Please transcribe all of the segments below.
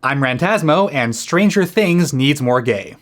I'm Rantasmo, and Stranger Things needs more gay.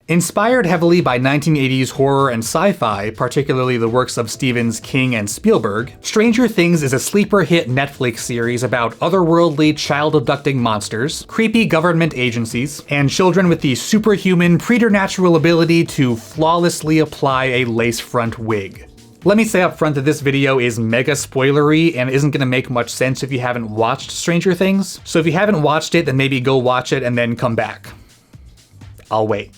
Inspired heavily by 1980s horror and sci-fi, particularly the works of Stevens, King, and Spielberg, Stranger Things is a sleeper hit Netflix series about otherworldly, child-abducting monsters, creepy government agencies, and children with the superhuman, preternatural ability to flawlessly apply a lace-front wig. Let me say up front that this video is mega spoilery and isn't gonna make much sense if you haven't watched Stranger Things. So if you haven't watched it, then maybe go watch it and then come back. I'll wait.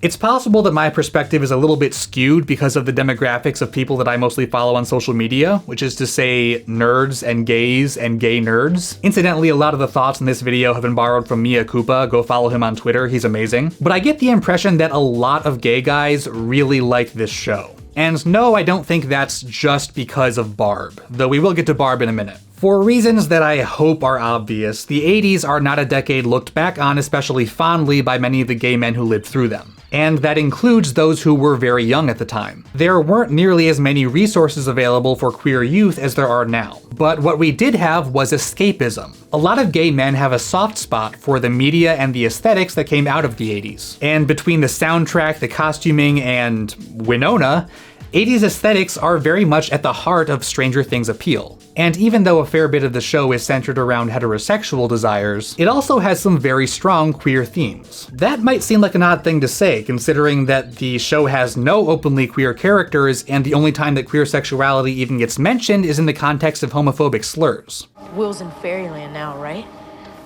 It's possible that my perspective is a little bit skewed because of the demographics of people that I mostly follow on social media, which is to say nerds and gays and gay nerds. Incidentally, a lot of the thoughts in this video have been borrowed from Mia Koopa. Go follow him on Twitter, he's amazing. But I get the impression that a lot of gay guys really like this show. And no, I don't think that's just because of Barb, though we will get to Barb in a minute. For reasons that I hope are obvious, the 80s are not a decade looked back on especially fondly by many of the gay men who lived through them. And that includes those who were very young at the time. There weren't nearly as many resources available for queer youth as there are now. But what we did have was escapism. A lot of gay men have a soft spot for the media and the aesthetics that came out of the 80s. And between the soundtrack, the costuming, and Winona, 80s aesthetics are very much at the heart of Stranger Things' appeal. And even though a fair bit of the show is centered around heterosexual desires, it also has some very strong queer themes. That might seem like an odd thing to say, considering that the show has no openly queer characters, and the only time that queer sexuality even gets mentioned is in the context of homophobic slurs. Will's in fairyland now, right?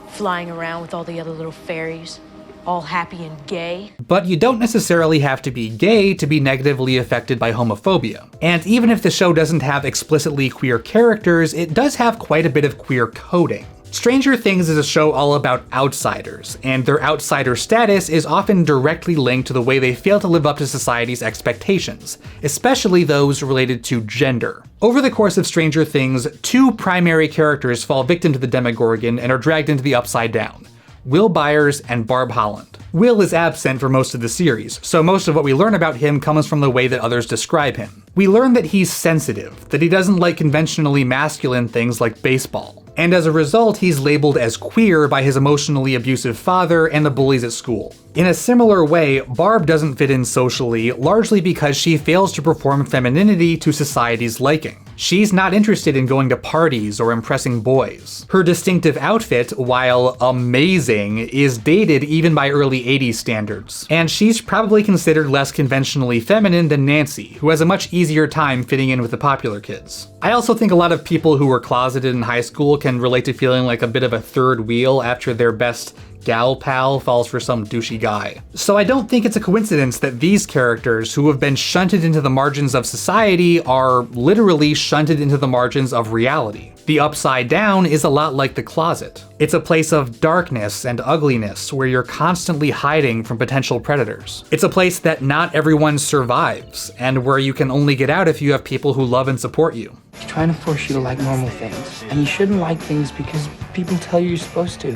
Flying around with all the other little fairies. All happy and gay. But you don't necessarily have to be gay to be negatively affected by homophobia. And even if the show doesn't have explicitly queer characters, it does have quite a bit of queer coding. Stranger Things is a show all about outsiders, and their outsider status is often directly linked to the way they fail to live up to society's expectations, especially those related to gender. Over the course of Stranger Things, two primary characters fall victim to the Demogorgon and are dragged into the Upside Down: Will Byers and Barb Holland. Will is absent for most of the series, so most of what we learn about him comes from the way that others describe him. We learn that he's sensitive, that he doesn't like conventionally masculine things like baseball. And as a result, he's labeled as queer by his emotionally abusive father and the bullies at school. In a similar way, Barb doesn't fit in socially, largely because she fails to perform femininity to society's liking. She's not interested in going to parties or impressing boys. Her distinctive outfit, while amazing, is dated even by early 80s standards. And she's probably considered less conventionally feminine than Nancy, who has a much easier time fitting in with the popular kids. I also think a lot of people who were closeted in high school can relate to feeling like a bit of a third wheel after their best gal pal falls for some douchey guy. So I don't think it's a coincidence that these characters, who have been shunted into the margins of society, are literally shunted into the margins of reality. The Upside Down is a lot like the closet. It's a place of darkness and ugliness where you're constantly hiding from potential predators. It's a place that not everyone survives, and where you can only get out if you have people who love and support you. He's trying to force you to like normal things, and you shouldn't like things because people tell you you're supposed to.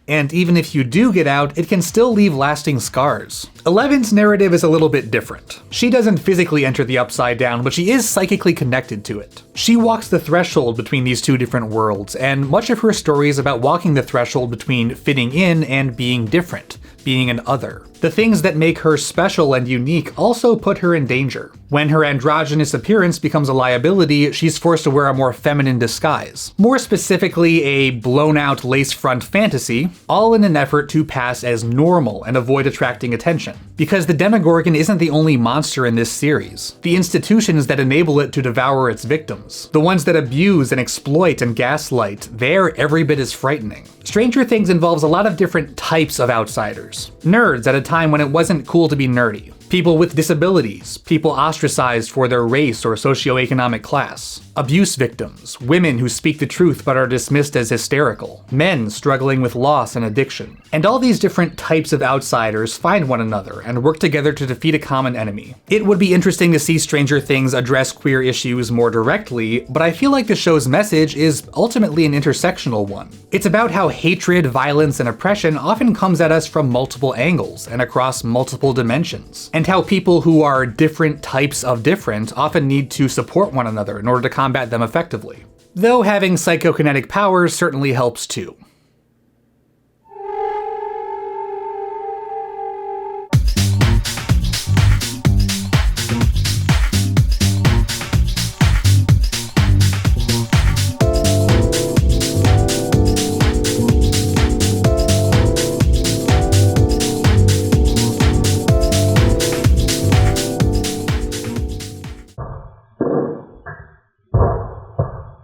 And even if you do get out, it can still leave lasting scars. Eleven's narrative is a little bit different. She doesn't physically enter the Upside Down, but she is psychically connected to it. She walks the threshold between these two different worlds, and much of her story is about walking the threshold between fitting in and being different, being an other. The things that make her special and unique also put her in danger. When her androgynous appearance becomes a liability, she's forced to wear a more feminine disguise. More specifically, a blown-out lace-front fantasy, all in an effort to pass as normal and avoid attracting attention. Because the Demogorgon isn't the only monster in this series. The institutions that enable it to devour its victims, the ones that abuse and exploit and gaslight, they're every bit as frightening. Stranger Things involves a lot of different types of outsiders. Nerds at a time when it wasn't cool to be nerdy. People with disabilities, people ostracized for their race or socioeconomic class, abuse victims, women who speak the truth but are dismissed as hysterical, men struggling with loss and addiction. And all these different types of outsiders find one another and work together to defeat a common enemy. It would be interesting to see Stranger Things address queer issues more directly, but I feel like the show's message is ultimately an intersectional one. It's about how hatred, violence, and oppression often comes at us from multiple angles and across multiple dimensions. And and how people who are different types of different often need to support one another in order to combat them effectively. Though having psychokinetic powers certainly helps too.